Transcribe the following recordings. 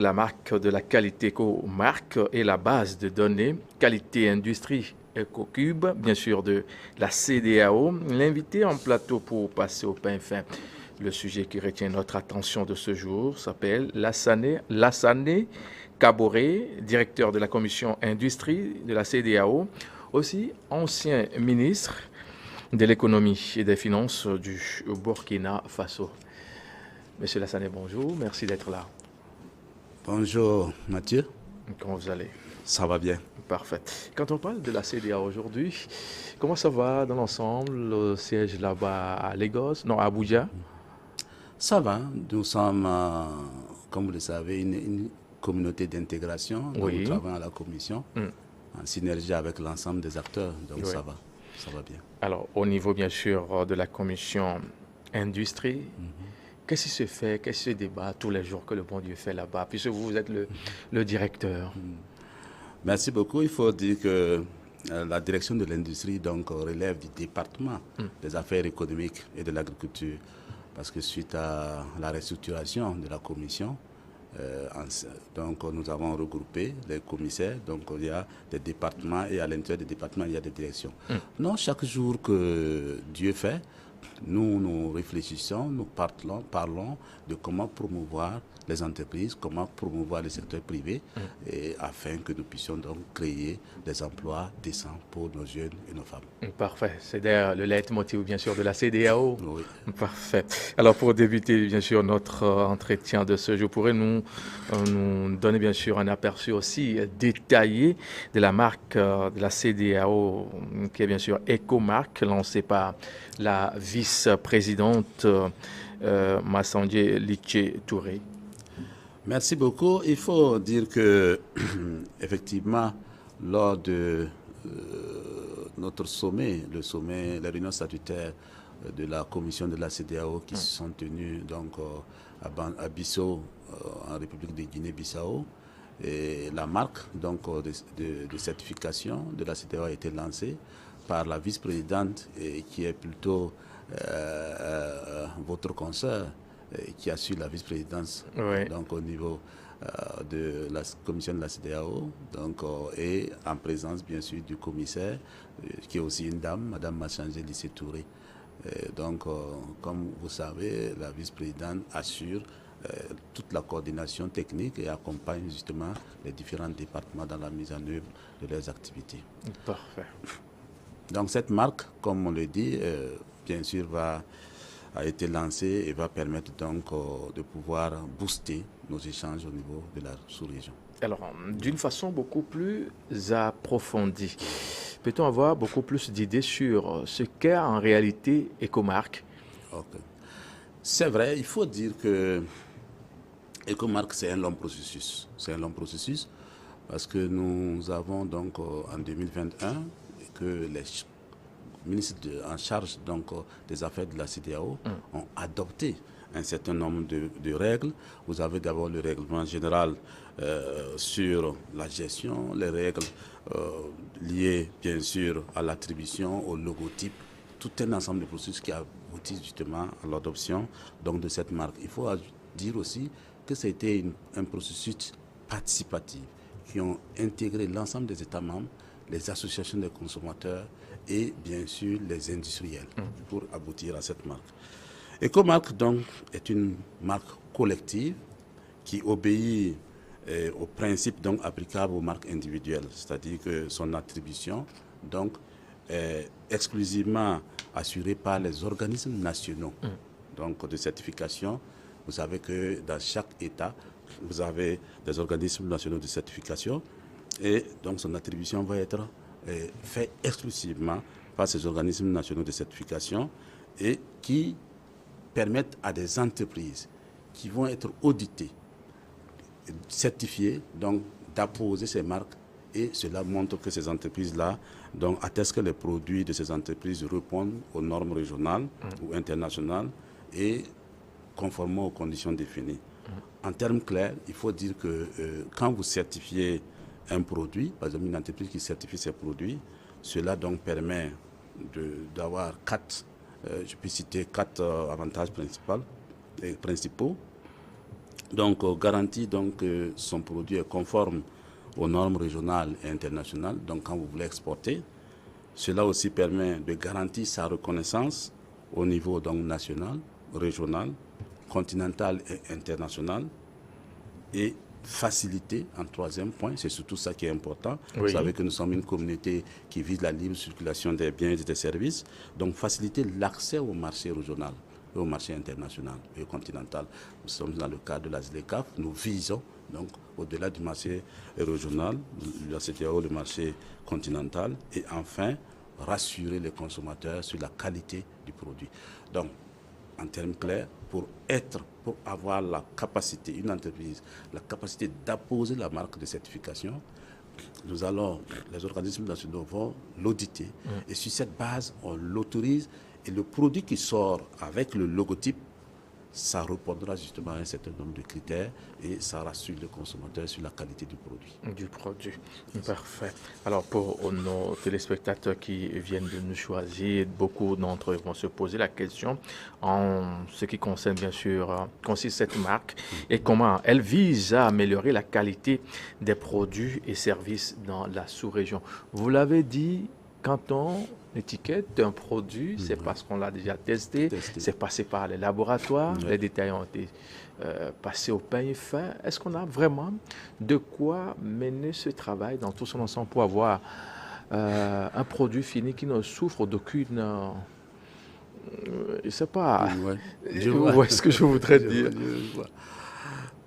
La marque de la qualité Ecomark est la base de données qualité industrie EcoCube, bien sûr de la CEDEAO. L'invité en plateau pour passer au pain fin. Le sujet qui retient notre attention de ce jour s'appelle Lassane Kaboré, directeur de la commission industrie de la CEDEAO, aussi ancien ministre de l'économie et des finances du Burkina Faso. Monsieur Lassane, bonjour, merci d'être là. Bonjour Mathieu. Comment vous allez? Ça va bien. Parfait. Quand on parle de la CEDEAO aujourd'hui, comment ça va dans l'ensemble? Le siège là-bas à Lagos, non, à Abuja? Ça va. Nous sommes, comme vous le savez, une communauté d'intégration. Donc nous Oui. travaillons à la commission en synergie avec l'ensemble des acteurs. Donc Oui. ça va bien. Alors, au niveau bien sûr de la commission industrie, qu'est-ce qui se fait, qu'est-ce qui se débat tous les jours que le bon Dieu fait là-bas, puisque vous êtes le directeur? Merci beaucoup. Il faut dire que la direction de l'industrie donc relève du département des affaires économiques et de l'agriculture. Parce que suite à la restructuration de la commission, donc nous avons regroupé les commissaires, donc il y a des départements et à l'intérieur des départements il y a des directions. Non, chaque jour que Dieu fait, nous réfléchissons, nous parlons de comment promouvoir les entreprises, comment promouvoir le secteur privé, et afin que nous puissions donc créer des emplois décents pour nos jeunes et nos femmes. Parfait. C'est d'ailleurs le leitmotiv, bien sûr, de la CEDEAO. Oui. Parfait. Alors, pour débuter, bien sûr, notre entretien de ce jour, pourrez-nous nous donner, bien sûr, un aperçu aussi détaillé de la marque de la CEDEAO, qui est, bien sûr, Ecomark, lancée par la vice-présidente Massandje Litche Touré. Merci beaucoup. Il faut dire que, effectivement, lors de notre sommet, la réunion statutaire de la commission de la CEDEAO qui se sont tenues donc, à Bissau, en République de Guinée-Bissau, et la marque donc, de certification de la CEDEAO a été lancée par la vice-présidente qui est plutôt votre consoeur qui assure la vice-présidence donc au niveau de la commission de la CEDEAO donc, et en présence bien sûr du commissaire qui est aussi une dame, Madame Massandje Litche Touré. Donc comme vous savez, la vice-présidente assure toute la coordination technique et accompagne justement les différents départements dans la mise en œuvre de leurs activités. Parfait. Donc cette marque, comme on le dit, bien sûr a été lancée et va permettre donc de pouvoir booster nos échanges au niveau de la sous-région. Alors, d'une façon beaucoup plus approfondie, peut-on avoir beaucoup plus d'idées sur ce qu'est en réalité Ecomark? Okay. C'est vrai, il faut dire que Ecomark, c'est un long processus. C'est un long processus parce que nous avons donc en 2021 que les ministres en charge donc, des affaires de la CEDEAO ont adopté un certain nombre de règles. Vous avez d'abord le règlement général sur la gestion, les règles liées bien sûr à l'attribution, au logotype, tout un ensemble de processus qui aboutit justement à l'adoption donc, de cette marque. Il faut dire aussi que c'était un processus participatif qui ont intégré l'ensemble des États membres, les associations des consommateurs et bien sûr les industriels pour aboutir à cette marque. Ecomark donc est une marque collective qui obéit aux principes donc applicables aux marques individuelles, c'est-à-dire que son attribution donc est exclusivement assurée par les organismes nationaux donc de certification. Vous savez que dans chaque État, vous avez des organismes nationaux de certification et donc son attribution va être fait exclusivement par ces organismes nationaux de certification et qui permettent à des entreprises qui vont être auditées, certifiées, donc d'apposer ces marques et cela montre que ces entreprises-là donc attestent que les produits de ces entreprises répondent aux normes régionales ou internationales et conformément aux conditions définies. En termes clairs, il faut dire que quand vous certifiez un produit, par exemple une entreprise qui certifie ses produits, cela donc permet d'avoir je peux citer quatre avantages principaux. donc garantit donc que son produit est conforme aux normes régionales et internationales. Donc quand vous voulez exporter, cela aussi permet de garantir sa reconnaissance au niveau donc national, régional, continental et international, et faciliter, en troisième point, c'est surtout ça qui est important. Oui. Vous savez que nous sommes une communauté qui vise la libre circulation des biens et des services, donc faciliter l'accès au marché régional et au marché international et continental. Nous sommes dans le cadre de la ZLECAf, nous visons donc au-delà du marché régional, la CEDEAO, le marché continental, et enfin rassurer les consommateurs sur la qualité du produit. Donc, en termes clairs, pour avoir la capacité, une entreprise, la capacité d'apposer la marque de certification, nous allons, les organismes nationaux vont l'auditer. Et sur cette base, on l'autorise. Et le produit qui sort avec le logotype, ça répondra justement à un certain nombre de critères et ça rassure le consommateur sur la qualité du produit. Du produit, parfait. Alors pour nos téléspectateurs qui viennent de nous choisir, beaucoup d'entre eux vont se poser la question en ce qui concerne bien sûr cette marque et comment elle vise à améliorer la qualité des produits et services dans la sous-région. Vous l'avez dit, quand on étiquette un produit, c'est parce qu'on l'a déjà testé. C'est passé par les laboratoires, les détails ont été passés au peigne fin. Est-ce qu'on a vraiment de quoi mener ce travail dans tout son ensemble pour avoir un produit fini qui ne souffre d'aucune... je ne sais pas où est-ce que je voudrais dire.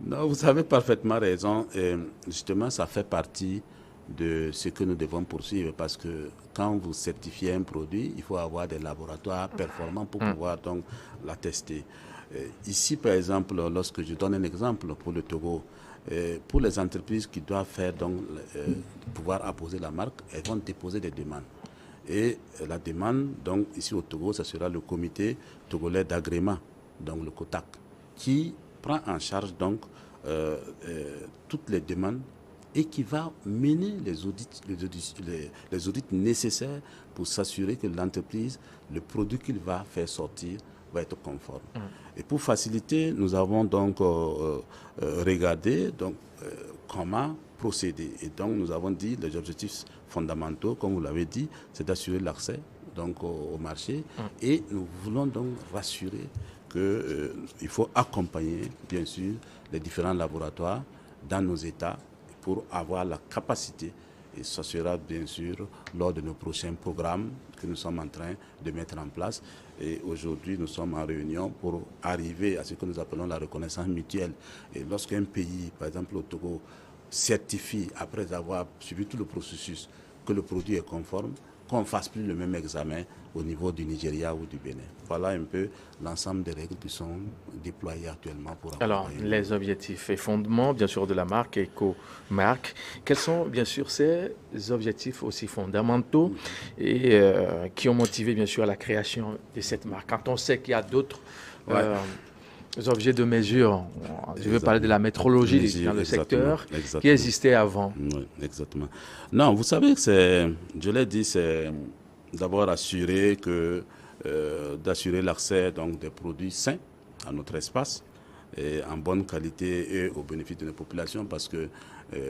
Non, vous avez parfaitement raison. Et justement, ça fait partie de ce que nous devons poursuivre parce que quand vous certifiez un produit, il faut avoir des laboratoires performants pour pouvoir donc la tester. Ici, par exemple, lorsque je donne un exemple pour le Togo, pour les entreprises qui doivent faire donc pouvoir apposer la marque, elles vont déposer des demandes. Et la demande, donc ici au Togo, ce sera le comité togolais d'agrément, donc le COTAC, qui prend en charge donc toutes les demandes et qui va mener les audits nécessaires pour s'assurer que l'entreprise, le produit qu'il va faire sortir, va être conforme. Et pour faciliter, nous avons donc regardé comment procéder. Et donc, nous avons dit les objectifs fondamentaux, comme vous l'avez dit, c'est d'assurer l'accès donc au marché. Et nous voulons donc rassurer qu'il faut accompagner, bien sûr, les différents laboratoires dans nos États pour avoir la capacité, et ça sera bien sûr lors de nos prochains programmes que nous sommes en train de mettre en place. Et aujourd'hui, nous sommes en réunion pour arriver à ce que nous appelons la reconnaissance mutuelle. Et lorsqu'un pays, par exemple au Togo, certifie, après avoir suivi tout le processus, que le produit est conforme, qu'on ne fasse plus le même examen au niveau du Nigeria ou du Bénin. Voilà un peu l'ensemble des règles qui sont déployées actuellement pour accompagner. Alors, les objectifs et fondements, bien sûr, de la marque Ecomark, quels sont, bien sûr, ces objectifs aussi fondamentaux et qui ont motivé, bien sûr, la création de cette marque? Quand on sait qu'il y a d'autres objets de mesure, je veux parler de la métrologie dans le secteur, qui existait avant. Oui, exactement. Non, vous savez, je l'ai dit, c'est d'abord d'assurer l'accès donc des produits sains à notre espace et en bonne qualité et au bénéfice de la population, parce que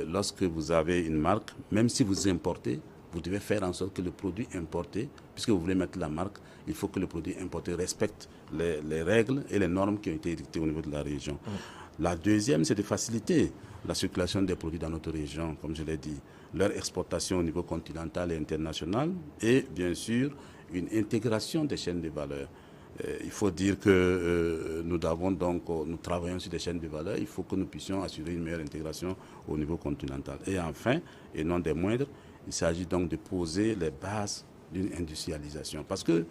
lorsque vous avez une marque, même si vous importez, vous devez faire en sorte que le produit importé, puisque vous voulez mettre la marque, il faut que le produit importé respecte les règles et les normes qui ont été édictées au niveau de la région. La deuxième, c'est de faciliter la circulation des produits dans notre région, comme je l'ai dit, leur exportation au niveau continental et international, et bien sûr, une intégration des chaînes de valeur. Il faut dire que nous travaillons sur des chaînes de valeur, il faut que nous puissions assurer une meilleure intégration au niveau continental. Et enfin, et non des moindres, il s'agit donc de poser les bases d'une industrialisation. Parce que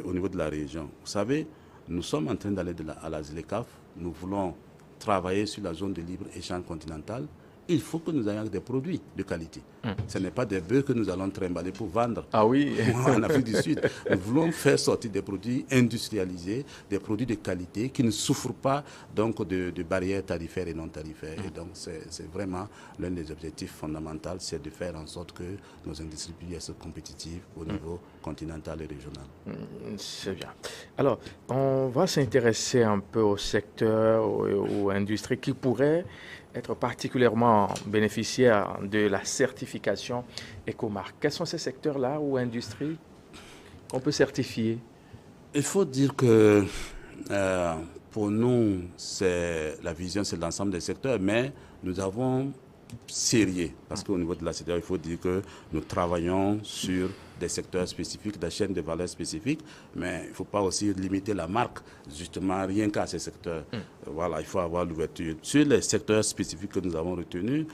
au niveau de la région, vous savez, nous sommes en train d'aller à la ZLECAf, nous voulons travailler sur la zone de libre-échange continentale il faut que nous ayons des produits de qualité. Ce n'est pas des bœufs que nous allons trimballer pour vendre en Afrique du Sud. Nous voulons faire sortir des produits industrialisés, des produits de qualité qui ne souffrent pas donc, de barrières tarifaires et non tarifaires. Et donc, c'est vraiment l'un des objectifs fondamentaux, c'est de faire en sorte que nos industries puissent être compétitives au niveau continental et régional. C'est bien. Alors, on va s'intéresser un peu au secteur ou industrie qui pourrait être particulièrement bénéficiaire de la certification Ecomarc. Quels sont ces secteurs-là ou industries qu'on peut certifier? Il faut dire que pour nous, la vision, c'est l'ensemble des secteurs, mais nous avons sérieux, parce qu'au niveau de la CEDEAO, il faut dire que nous travaillons sur des secteurs spécifiques, des chaînes de valeur spécifiques, mais il ne faut pas aussi limiter la marque, justement, rien qu'à ces secteurs. Voilà, il faut avoir l'ouverture. Sur les secteurs spécifiques que nous avons retenus,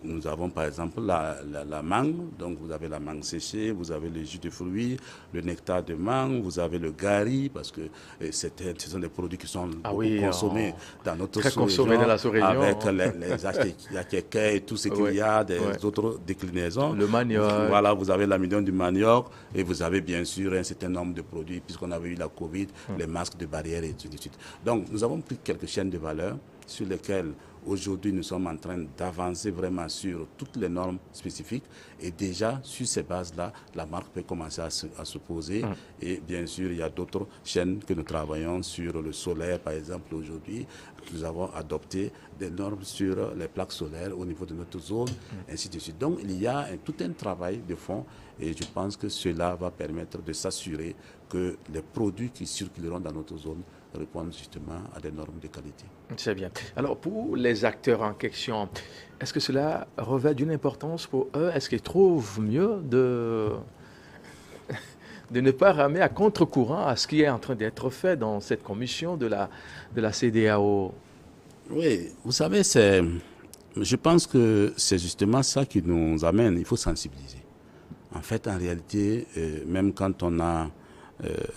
nous avons par exemple la mangue, donc vous avez la mangue séchée, vous avez le jus de fruits, le nectar de mangue, vous avez le gari, parce que ce sont des produits qui sont consommés dans notre sous-région, avec les akékés et tout ce qu'il y a, des autres déclinaisons. Le manioc. Voilà, vous avez l'amidon du manioc et vous avez bien sûr un certain nombre de produits, puisqu'on avait eu la Covid, les masques de barrière et tout de suite. Donc, nous avons pris quelques chaînes de valeur sur lesquelles aujourd'hui nous sommes en train d'avancer vraiment sur toutes les normes spécifiques et déjà sur ces bases-là, la marque peut commencer à se poser et bien sûr il y a d'autres chaînes que nous travaillons sur le solaire par exemple aujourd'hui. Nous avons adopté des normes sur les plaques solaires au niveau de notre zone, ainsi de suite. Donc il y a tout un travail de fond et je pense que cela va permettre de s'assurer que les produits qui circuleront dans notre zone répondent justement à des normes de qualité. C'est bien. Alors, pour les acteurs en question, est-ce que cela revêt d'une importance pour eux? Est-ce qu'ils trouvent mieux de ne pas ramer à contre-courant à ce qui est en train d'être fait dans cette commission de la CEDEAO? Oui, vous savez, je pense que c'est justement ça qui nous amène. Il faut sensibiliser. En fait, en réalité, même quand on a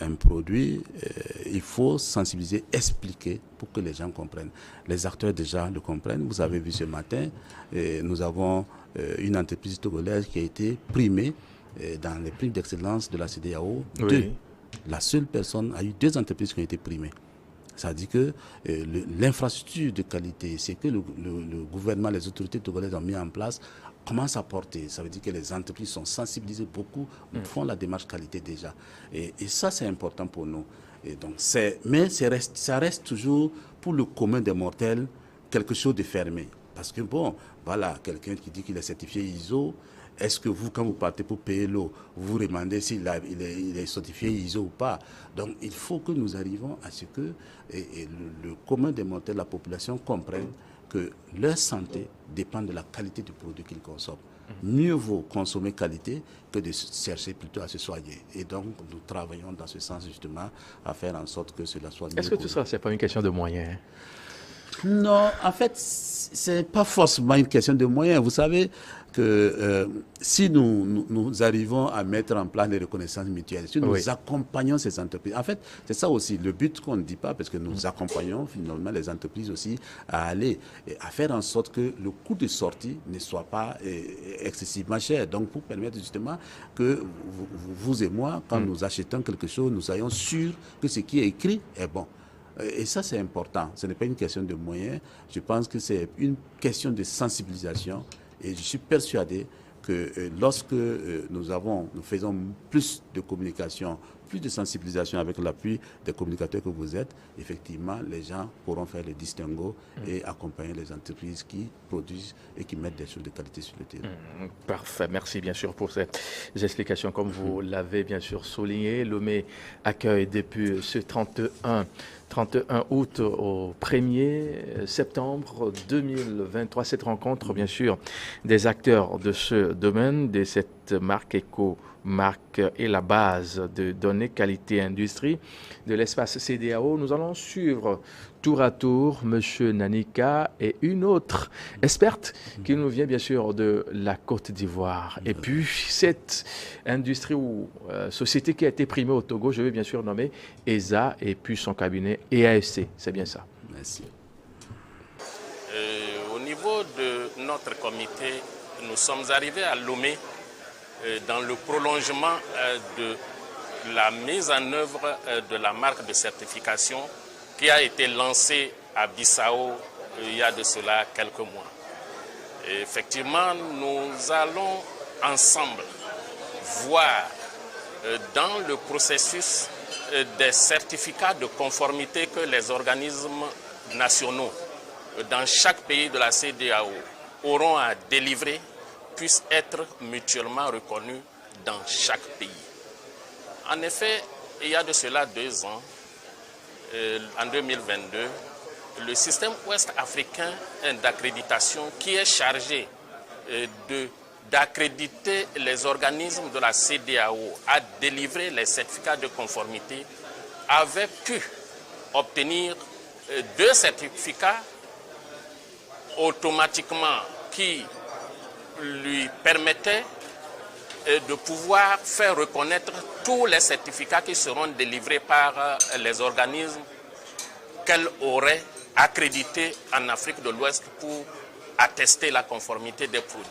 un produit, il faut sensibiliser, expliquer pour que les gens comprennent. Les acteurs déjà le comprennent. Vous avez vu ce matin, nous avons une entreprise togolaise qui a été primée dans les primes d'excellence de la CEDEAO. Oui. La seule personne a eu 2 entreprises qui ont été primées. Ça dit que l'infrastructure de qualité, c'est que le gouvernement, les autorités togolaises ont mis en place, commence à porter. Ça veut dire que les entreprises sont sensibilisées beaucoup, font la démarche qualité déjà. Et ça, c'est important pour nous. Et donc, mais ça reste toujours, pour le commun des mortels, quelque chose de fermé. Parce que, bon, voilà, quelqu'un qui dit qu'il est certifié ISO, est-ce que vous, quand vous partez pour payer l'eau, vous vous demandez s'il est certifié ISO ou pas? Donc, il faut que nous arrivions à ce que le commun des mortels, la population, comprenne que leur santé dépend de la qualité du produit qu'ils consomment. Mieux vaut consommer qualité que de chercher plutôt à se soigner. Et donc, nous travaillons dans ce sens justement à faire en sorte que cela soit mieux. Est-ce que tout ça, ce n'est pas une question de moyens? Non, en fait, ce n'est pas forcément une question de moyens. Vous savez que si nous arrivons à mettre en place les reconnaissances mutuelles, si nous accompagnons ces entreprises, en fait, c'est ça aussi le but qu'on ne dit pas, parce que nous accompagnons finalement les entreprises aussi à aller, à faire en sorte que le coût de sortie ne soit pas excessivement cher. Donc, pour permettre justement que vous et moi, quand nous achetons quelque chose, nous soyons sûrs que ce qui est écrit est bon. Et ça, c'est important. Ce n'est pas une question de moyens. Je pense que c'est une question de sensibilisation. Et je suis persuadé que lorsque nous faisons plus de communication, plus de sensibilisation avec l'appui des communicateurs que vous êtes, effectivement, les gens pourront faire le distinguo et accompagner les entreprises qui produisent et qui mettent des choses de qualité sur le terrain. Parfait. Merci bien sûr pour ces explications. Comme vous l'avez bien sûr souligné, Lomé accueille depuis ce 31 août au 1er septembre 2023 cette rencontre, bien sûr, des acteurs de ce domaine, de cette marque Ecomarc est la base de données qualité industrie de l'espace CEDEAO. Nous allons suivre tour à tour M. Nanika et une autre experte qui nous vient bien sûr de la Côte d'Ivoire. Et puis cette industrie ou société qui a été primée au Togo, je vais bien sûr nommer ESA et puis son cabinet EAFC. C'est bien ça. Merci. Au niveau de notre comité, nous sommes arrivés à Lomé dans le prolongement de la mise en œuvre de la marque de certification qui a été lancée à Bissau il y a de cela quelques mois. Et effectivement, nous allons ensemble voir dans le processus des certificats de conformité que les organismes nationaux dans chaque pays de la CEDEAO auront à délivrer puissent être mutuellement reconnus dans chaque pays. En effet, il y a de cela 2 ans, en 2022, le système ouest-africain d'accréditation qui est chargé d'accréditer les organismes de la CEDEAO à délivrer les certificats de conformité avait pu obtenir 2 certificats automatiquement qui lui permettaient de pouvoir faire reconnaître tous les certificats qui seront délivrés par les organismes qu'elle aurait accrédités en Afrique de l'Ouest pour attester la conformité des produits.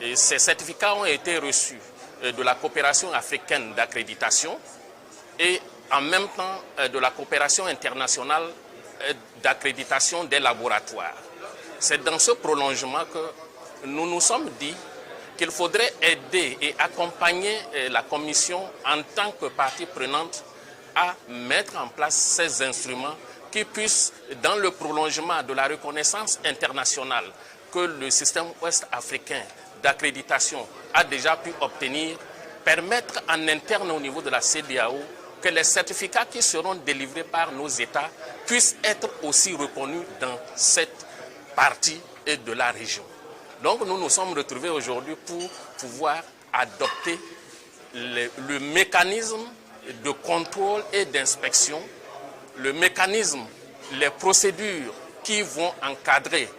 Et ces certificats ont été reçus de la coopération africaine d'accréditation et en même temps de la coopération internationale d'accréditation des laboratoires. C'est dans ce prolongement que nous nous sommes dit qu'il faudrait aider et accompagner la Commission en tant que partie prenante à mettre en place ces instruments qui puissent, dans le prolongement de la reconnaissance internationale que le système ouest-africain d'accréditation a déjà pu obtenir, permettre en interne au niveau de la CEDEAO que les certificats qui seront délivrés par nos États puissent être aussi reconnus dans cette partie de la région. Donc nous nous sommes retrouvés aujourd'hui pour pouvoir adopter le mécanisme de contrôle et d'inspection, le mécanisme, les procédures qui vont encadrer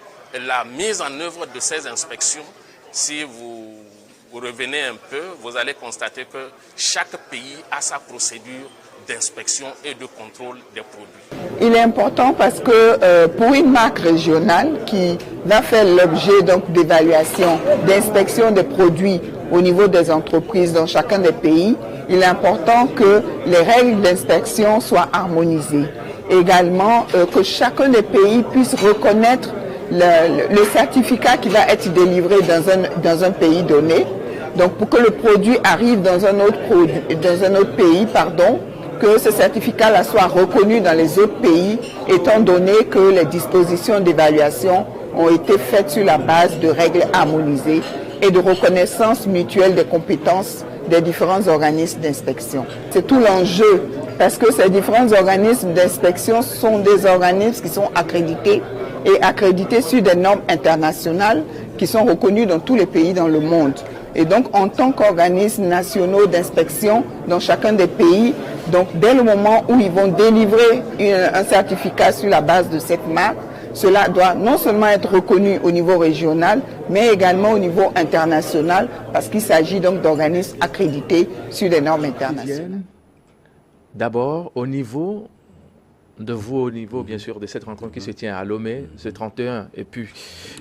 la mise en œuvre de ces inspections. Si vous revenez un peu, vous allez constater que chaque pays a sa procédure d'inspection et de contrôle des produits. Il est important parce que pour une marque régionale qui va faire l'objet donc d'évaluation, d'inspection des produits au niveau des entreprises dans chacun des pays, il est important que les règles d'inspection soient harmonisées. Également, que chacun des pays puisse reconnaître le certificat qui va être délivré dans un pays donné. Donc, pour que le produit arrive dans un autre pays, que ce certificat-là soit reconnu dans les autres pays, étant donné que les dispositions d'évaluation ont été faites sur la base de règles harmonisées et de reconnaissance mutuelle des compétences des différents organismes d'inspection. C'est tout l'enjeu, parce que ces différents organismes d'inspection sont des organismes qui sont accrédités et accrédités sur des normes internationales qui sont reconnues dans tous les pays dans le monde. Et donc, en tant qu'organismes nationaux d'inspection dans chacun des pays, donc dès le moment où ils vont délivrer un certificat sur la base de cette marque, cela doit non seulement être reconnu au niveau régional, mais également au niveau international, parce qu'il s'agit donc d'organismes accrédités sur des normes internationales. D'abord, au niveau de vous, au niveau bien sûr de cette rencontre qui se tient à Lomé, ce 31 et puis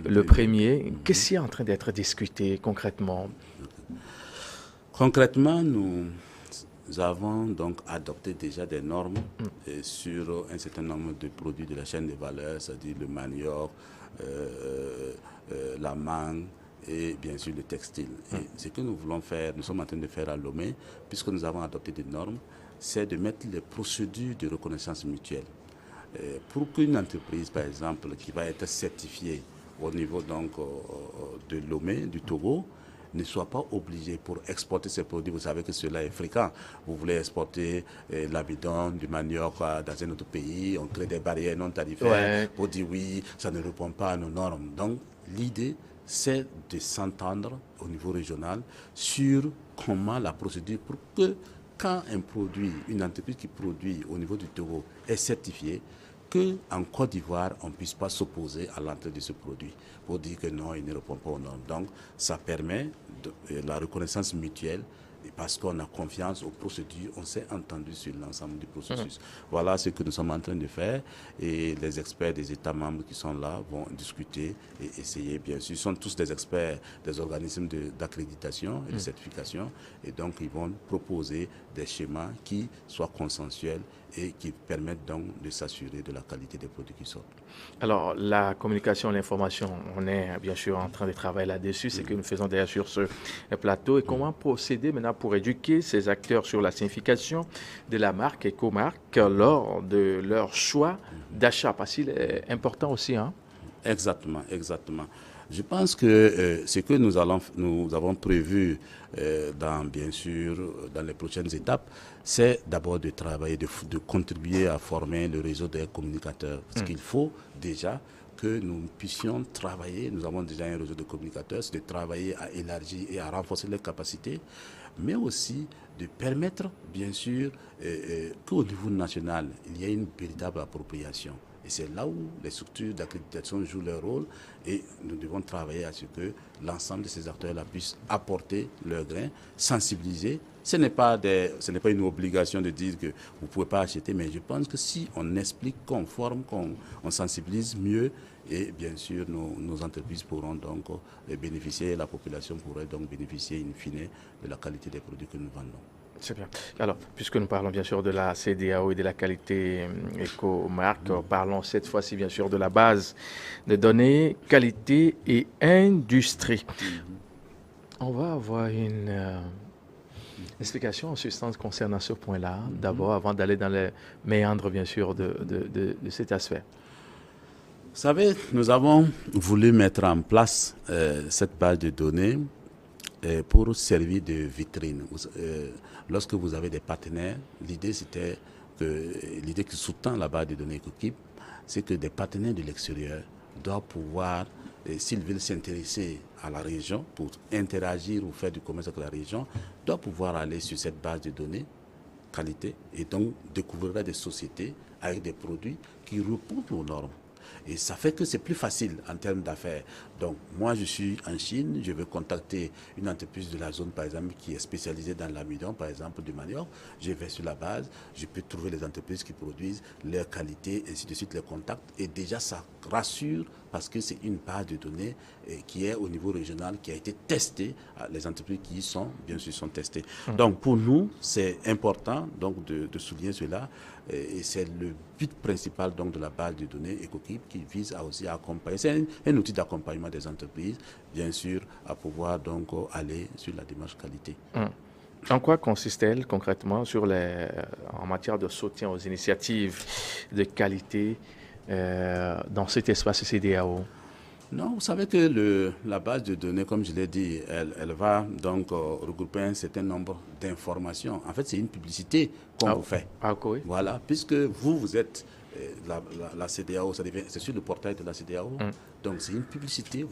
le 1er, qu'est-ce qui est en train d'être discuté concrètement? Concrètement, nous avons donc adopté déjà des normes sur un certain nombre de produits de la chaîne des valeurs, c'est-à-dire le manioc, la mangue et bien sûr le textile. Et ce que nous voulons faire, nous sommes en train de faire à Lomé, puisque nous avons adopté des normes, c'est de mettre les procédures de reconnaissance mutuelle. Pour qu'une entreprise, par exemple, qui va être certifiée au niveau donc, de Lomé, du Togo, ne soit pas obligée pour exporter ces produits. Vous savez que cela est fréquent. Vous voulez exporter l'amidon, du manioc dans un autre pays, on crée des barrières non tarifaires pour dire oui, ça ne répond pas à nos normes. Donc l'idée, c'est de s'entendre au niveau régional sur comment la procédure pour que quand un produit, une entreprise qui produit au niveau du Togo est certifiée, qu'en Côte d'Ivoire, on ne puisse pas s'opposer à l'entrée de ce produit pour dire que non, il ne répond pas aux normes. Donc, ça permet la reconnaissance mutuelle Et parce qu'on a confiance aux procédures, on s'est entendu sur l'ensemble du processus. Voilà ce que nous sommes en train de faire et les experts des États membres qui sont là vont discuter et essayer, bien sûr, ils sont tous des experts des organismes d'accréditation et de certification et donc ils vont proposer des schémas qui soient consensuels et qui permettent donc de s'assurer de la qualité des produits qui sortent. Alors, la communication, l'information, on est bien sûr en train de travailler là-dessus, c'est que nous faisons d'ailleurs sur ce plateau. Et comment procéder maintenant pour éduquer ces acteurs sur la signification de la marque Ecomark lors de leur choix d'achat? Parce qu'il est important aussi, hein? Exactement. Je pense que ce que nous avons prévu bien sûr, dans les prochaines étapes, c'est d'abord de travailler, de contribuer à former le réseau des communicateurs. Parce qu'il faut déjà que nous puissions travailler, nous avons déjà un réseau de communicateurs, c'est de travailler à élargir et à renforcer les capacités, mais aussi de permettre, bien sûr, qu'au niveau national, il y ait une véritable appropriation. Et c'est là où les structures d'accréditation jouent leur rôle et nous devons travailler à ce que l'ensemble de ces acteurs-là puissent apporter leur grain, sensibiliser. Ce n'est pas une obligation de dire que vous ne pouvez pas acheter, mais je pense que si on explique, qu'on forme, qu'on sensibilise mieux, et bien sûr nos entreprises pourront donc bénéficier, la population pourrait donc bénéficier in fine de la qualité des produits que nous vendons. C'est bien. Alors, puisque nous parlons bien sûr de la CEDEAO et de la qualité Ecomark, parlons cette fois-ci bien sûr de la base de données qualité et industrie. On va avoir une explication en substance concernant ce point-là, d'abord avant d'aller dans les méandres bien sûr de cet aspect. Vous savez, nous avons voulu mettre en place cette base de données pour servir de vitrine. Lorsque vous avez des partenaires, l'idée qui sous-tend la base de données Ecokeep, c'est que des partenaires de l'extérieur doivent pouvoir, s'ils veulent s'intéresser à la région, pour interagir ou faire du commerce avec la région, doivent pouvoir aller sur cette base de données qualité et donc découvrir des sociétés avec des produits qui répondent aux normes. Et ça fait que c'est plus facile en termes d'affaires. Donc, moi, je suis en Chine, je veux contacter une entreprise de la zone, par exemple, qui est spécialisée dans l'amidon, par exemple, du manioc. Je vais sur la base, je peux trouver les entreprises qui produisent leur qualité, ainsi de suite, les contacts. Et déjà, ça rassure parce que c'est une base de données qui est au niveau régional, qui a été testée. Les entreprises qui y sont, bien sûr, sont testées. Donc, pour nous, c'est important donc, de souligner cela. Et c'est le but principal donc, de la base de données Ecokeep qui vise aussi à accompagner. C'est un outil d'accompagnement des entreprises, bien sûr, à pouvoir donc aller sur la démarche qualité. En quoi consiste-t-elle concrètement en matière de soutien aux initiatives de qualité dans cet espace CEDEAO? Non, vous savez que la base de données, comme je l'ai dit, elle va donc regrouper un certain nombre d'informations. En fait, c'est une publicité qu'on vous fait. Oui. Voilà, puisque vous êtes la CEDEAO, c'est sur le portail de la CEDEAO. Donc, c'est une publicité.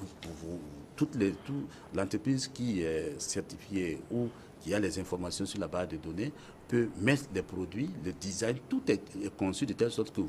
L'entreprise qui est certifiée ou qui a les informations sur la base de données peut mettre les produits, le design, tout est conçu de telle sorte que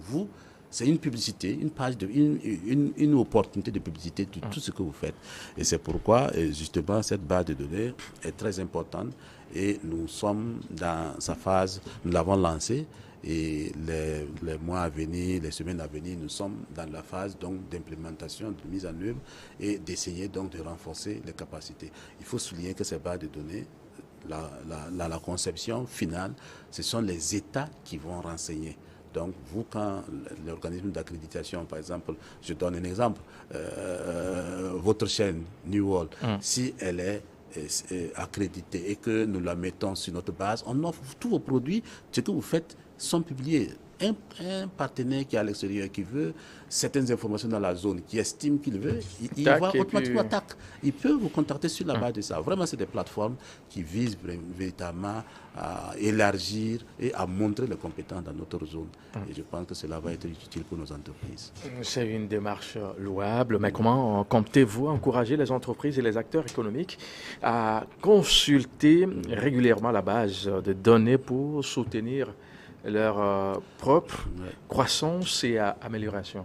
c'est une publicité, une opportunité de publicité de tout ce que vous faites. Et c'est pourquoi, justement, cette base de données est très importante et nous sommes dans sa phase, nous l'avons lancée et les mois à venir, les semaines à venir, nous sommes dans la phase donc d'implémentation, de mise en œuvre et d'essayer donc de renforcer les capacités. Il faut souligner que ces bases de données, la conception finale, ce sont les États qui vont renseigner. Donc, vous, quand l'organisme d'accréditation, par exemple, je donne un exemple, votre chaîne New World, si elle est accréditée et que nous la mettons sur notre base, on offre tous vos produits, ce que vous faites sont publiés. Un partenaire qui est à l'extérieur, qui veut certaines informations dans la zone, qui estime qu'il veut, il va automatiquement il peut vous contacter sur la base de ça. Vraiment, c'est des plateformes qui visent véritablement à élargir et à montrer les compétences dans notre zone. Et je pense que cela va être utile pour nos entreprises. C'est une démarche louable, mais comment comptez-vous encourager les entreprises et les acteurs économiques à consulter régulièrement la base de données pour soutenir leur propre croissance et amélioration?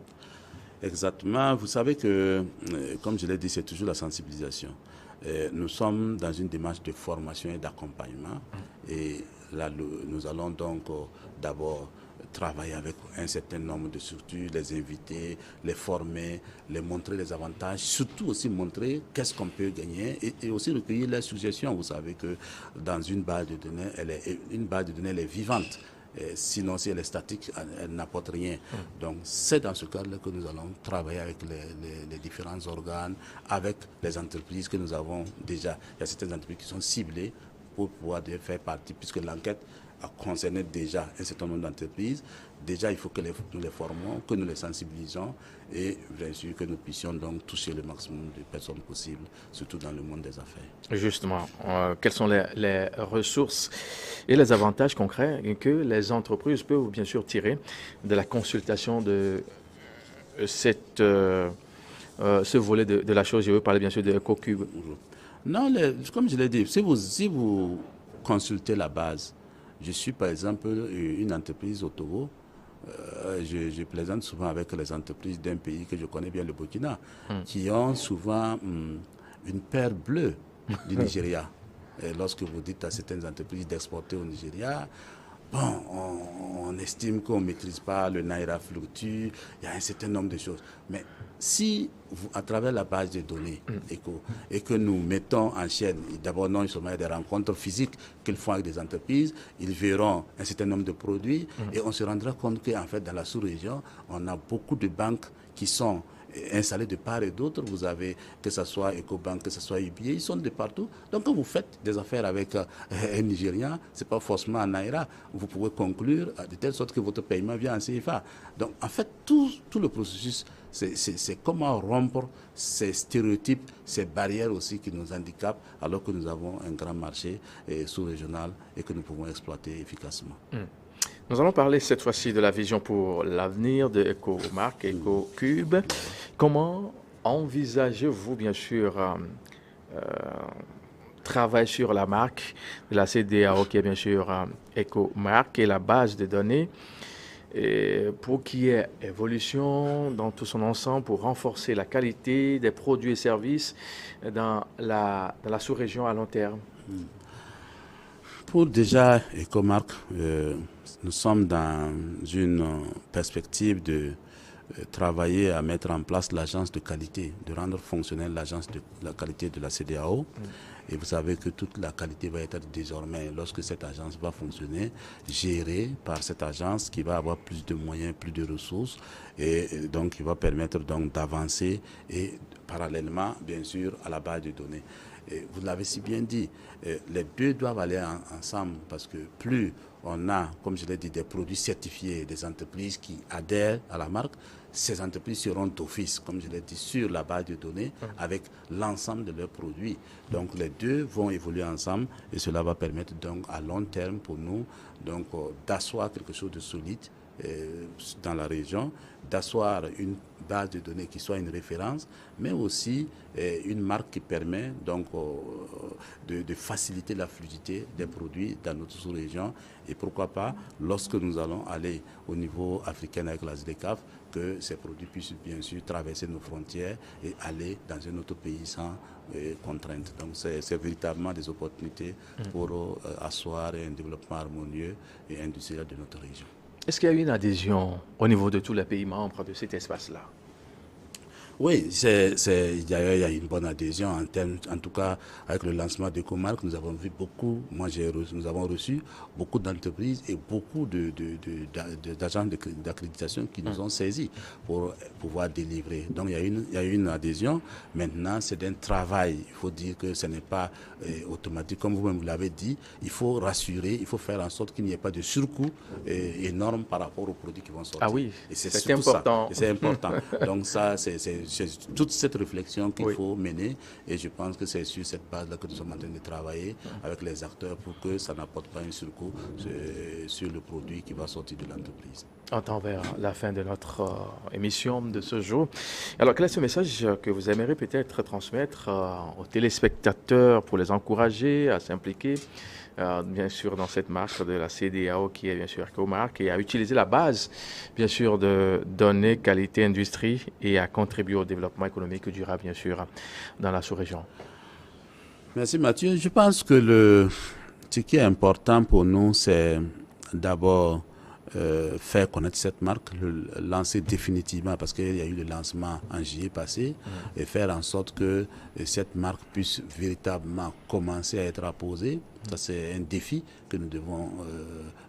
Exactement. Vous savez que, comme je l'ai dit, c'est toujours la sensibilisation. Nous sommes dans une démarche de formation et d'accompagnement. Et là, nous allons donc d'abord travailler avec un certain nombre de structures, les inviter, les former, les montrer les avantages, surtout aussi montrer qu'est-ce qu'on peut gagner et aussi recueillir les suggestions. Vous savez que dans une base de données, elle est vivante. Sinon, si elle est statique, elle n'apporte rien. Donc, c'est dans ce cadre-là que nous allons travailler avec les différents organes, avec les entreprises que nous avons déjà. Il y a certaines entreprises qui sont ciblées pour pouvoir faire partie, puisque l'enquête a concerné déjà un certain nombre d'entreprises. Déjà, il faut que nous les formons, que nous les sensibilisons et bien sûr que nous puissions donc toucher le maximum de personnes possibles, surtout dans le monde des affaires. Justement, quelles sont les ressources et les avantages concrets que les entreprises peuvent bien sûr tirer de la consultation de ce volet de la chose? Je veux parler bien sûr de EcoCube. Non, comme je l'ai dit, si vous consultez la base, je suis par exemple une entreprise au Togo. Je plaisante souvent avec les entreprises d'un pays que je connais bien, le Burkina, qui ont souvent une paire bleue du Nigeria. Et lorsque vous dites à certaines entreprises d'exporter au Nigeria, bon, on estime qu'on ne maîtrise pas, le Naira fluctue, il y a un certain nombre de choses. Mais si, à travers la base de données ECO, et que nous mettons en chaîne, d'abord non seulement des rencontres physiques qu'ils font avec des entreprises, ils verront un certain nombre de produits et on se rendra compte qu'en fait, dans la sous-région, on a beaucoup de banques qui sont installés de part et d'autre. Vous avez, que ce soit EcoBank, que ce soit UBA, ils sont de partout. Donc quand vous faites des affaires avec un Nigérian, ce n'est pas forcément en Naira. Vous pouvez conclure de telle sorte que votre paiement vient en CFA. Donc en fait, tout le processus, c'est comment rompre ces stéréotypes, ces barrières aussi qui nous handicapent, alors que nous avons un grand marché sous-régional et que nous pouvons exploiter efficacement. Nous allons parler cette fois-ci de la vision pour l'avenir de EcoMark, EcoCube. Comment envisagez-vous, bien sûr, travailler sur la marque de la CEDEAO, qui est bien sûr EcoMark, et la base de données, et pour qu'il y ait évolution dans tout son ensemble, pour renforcer la qualité des produits et services dans la sous-région à long terme? Pour déjà EcoMark, nous sommes dans une perspective de travailler à mettre en place l'agence de qualité, de rendre fonctionnelle l'agence de la qualité de la CEDEAO. Et vous savez que toute la qualité va être désormais, lorsque cette agence va fonctionner, gérée par cette agence qui va avoir plus de moyens, plus de ressources, et donc qui va permettre donc d'avancer et parallèlement, bien sûr, à la base de données. Et vous l'avez si bien dit, les deux doivent aller ensemble parce que plus on a, comme je l'ai dit, des produits certifiés, des entreprises qui adhèrent à la marque, ces entreprises seront d'office, comme je l'ai dit, sur la base de données avec l'ensemble de leurs produits. Donc les deux vont évoluer ensemble et cela va permettre donc à long terme pour nous donc d'asseoir quelque chose de solide dans la région, d'asseoir une base de données qui soit une référence, mais aussi une marque qui permet donc de faciliter la fluidité des produits dans notre sous-région. Et pourquoi pas, lorsque nous allons aller au niveau africain avec la ZDECAF, que ces produits puissent bien sûr traverser nos frontières et aller dans un autre pays sans contrainte. Donc c'est véritablement des opportunités pour asseoir un développement harmonieux et industriel de notre région. Est-ce qu'il y a eu une adhésion au niveau de tous les pays membres de cet espace-là? Oui, il y a une bonne adhésion en tout cas avec le lancement d'EcoMark. Nous avons vu beaucoup, nous avons reçu beaucoup d'entreprises et beaucoup d'agents d'accréditation qui nous ont saisis pour pouvoir délivrer. Donc il y a une adhésion. Maintenant, c'est un travail. Il faut dire que ce n'est pas automatique. Comme vous-même vous l'avez dit, il faut rassurer, il faut faire en sorte qu'il n'y ait pas de surcoût énorme par rapport aux produits qui vont sortir. Ah oui, c'est important. C'est important. Donc ça, c'est toute cette réflexion qu'il faut mener et je pense que c'est sur cette base-là que nous sommes en train de travailler avec les acteurs pour que ça n'apporte pas un surcoût sur le produit qui va sortir de l'entreprise. On tend vers la fin de notre émission de ce jour. Alors, quel est ce message que vous aimeriez peut-être transmettre aux téléspectateurs pour les encourager à s'impliquer bien sûr, dans cette marque de la CEDEAO qui est bien sûr Ecomark et à utiliser la base, bien sûr, de données qualité industrie et à contribuer au développement économique durable, bien sûr, dans la sous-région. Merci Mathieu. Je pense que ce qui est important pour nous, c'est d'abord faire connaître cette marque, le lancer définitivement, parce qu'il y a eu le lancement en juillet passé, et faire en sorte que cette marque puisse véritablement commencer à être apposée. Ça, c'est un défi que nous devons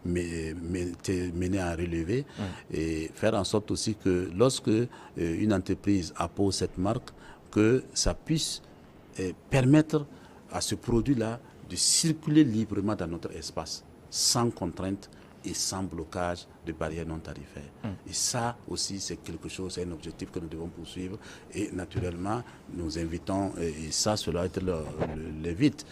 mener à relever, et faire en sorte aussi que lorsque une entreprise appose cette marque, que ça puisse permettre à ce produit-là de circuler librement dans notre espace, sans contrainte et sans blocage de barrières non tarifaires. Et ça aussi, c'est quelque chose, c'est un objectif que nous devons poursuivre. Et naturellement, nous invitons, et ça, cela l'évite,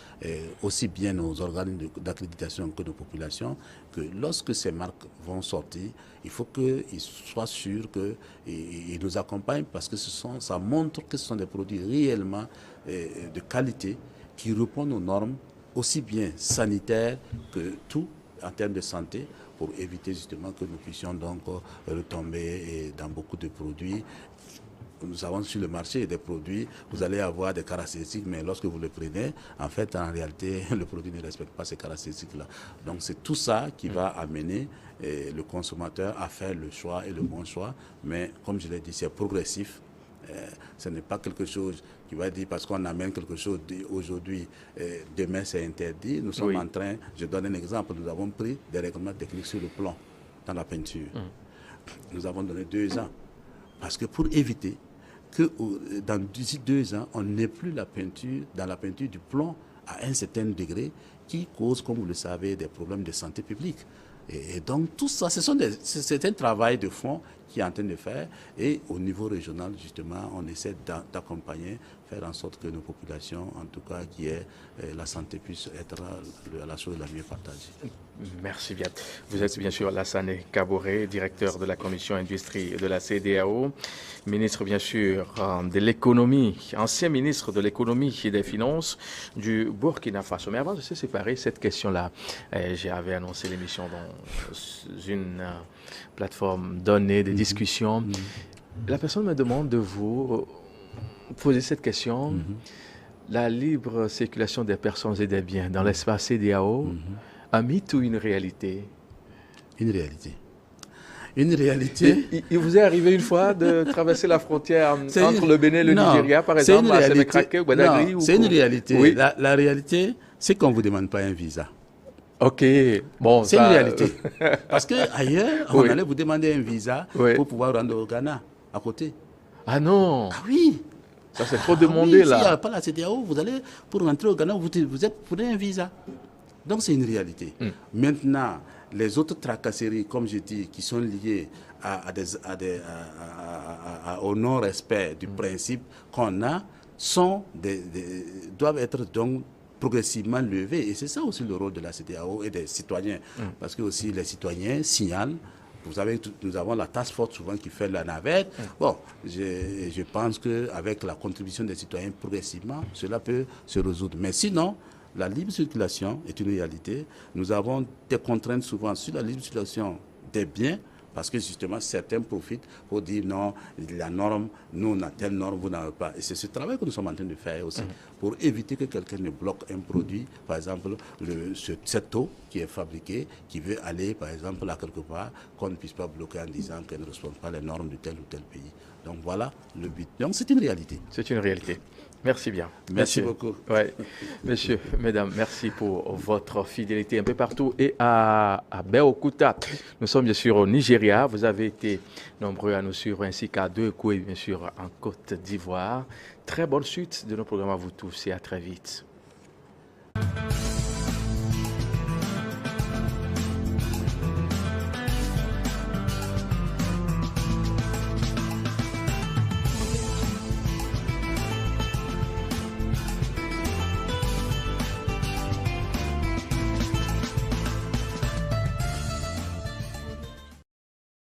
aussi bien nos organes d'accréditation que nos populations, que lorsque ces marques vont sortir, il faut qu'ils soient sûrs qu'ils nous accompagnent, parce que ça montre que ce sont des produits réellement de qualité, qui répondent aux normes, aussi bien sanitaires que tout en termes de santé, pour éviter justement que nous puissions donc retomber dans beaucoup de produits. Nous avons sur le marché des produits, vous allez avoir des caractéristiques, mais lorsque vous le prenez, en fait, en réalité, le produit ne respecte pas ces caractéristiques-là. Donc c'est tout ça qui va amener le consommateur à faire le choix et le bon choix. Mais comme je l'ai dit, c'est progressif. Ce n'est pas quelque chose qui va dire parce qu'on amène quelque chose aujourd'hui, demain c'est interdit. Nous sommes en train, je donne un exemple, nous avons pris des règlements techniques sur le plomb dans la peinture. Nous avons donné 2 ans. Parce que pour éviter que d'ici 2 ans, on n'ait plus dans la peinture du plomb à un certain degré qui cause, comme vous le savez, des problèmes de santé publique. Et donc tout ça, c'est un travail de fond qui est en train de faire. Et au niveau régional, justement, on essaie d'accompagner, faire en sorte que nos populations, en tout cas, qui est la santé puisse être la chose la mieux partagée. Merci bien. Vous êtes bien sûr Lassane Kaboré, directeur de la commission industrie de la CEDEAO, ministre bien sûr de l'économie, ancien ministre de l'économie et des finances du Burkina Faso. Mais avant de se séparer, cette question-là, j'avais annoncé l'émission dans une plateforme donnée de discussion. La personne me demande de vous poser cette question. La libre circulation des personnes et des biens dans l'espace CEDEAO, un mythe ou une réalité? Une réalité. Une réalité. Il vous est arrivé une fois de traverser la frontière entre le Bénin et le Nigeria, par exemple, à Sémékraké ou Badagry? C'est une réalité. Oui. La réalité, c'est qu'on ne vous demande pas un visa. Ok, bon, c'est une réalité. Parce qu'ailleurs, on allait vous demander un visa pour pouvoir rendre au Ghana, à côté. Ah non? Ah oui. Ça, c'est trop demandé, là. S'il n'y a pas la CEDEAO, vous allez, pour rentrer au Ghana, vous êtes pour un visa. Donc, c'est une réalité. Maintenant, les autres tracasseries, comme je dis, qui sont liées au non-respect du principe qu'on a, doivent être donc progressivement levées. Et c'est ça aussi le rôle de la CEDEAO et des citoyens. Parce que aussi les citoyens signalent. Vous savez, nous avons la task force souvent qui fait la navette. Bon, je pense qu'avec la contribution des citoyens progressivement, cela peut se résoudre. Mais sinon, la libre circulation est une réalité. Nous avons des contraintes souvent sur la libre circulation des biens, parce que justement, certains profitent pour dire non, la norme, nous on a telle norme, vous n'avez pas. Et c'est ce travail que nous sommes en train de faire aussi, pour éviter que quelqu'un ne bloque un produit, par exemple, cette eau qui est fabriquée, qui veut aller, par exemple, à quelque part, qu'on ne puisse pas bloquer en disant qu'elle ne respecte pas les normes de tel ou tel pays. Donc voilà le but. Donc c'est une réalité. C'est une réalité. Merci bien. Merci beaucoup. Ouais. Messieurs, mesdames, merci pour votre fidélité un peu partout et à Beokuta. Nous sommes bien sûr au Nigeria. Vous avez été nombreux à nous suivre ainsi qu'à Deux-Koué, bien sûr, en Côte d'Ivoire. Très bonne suite de nos programmes à vous tous et à très vite.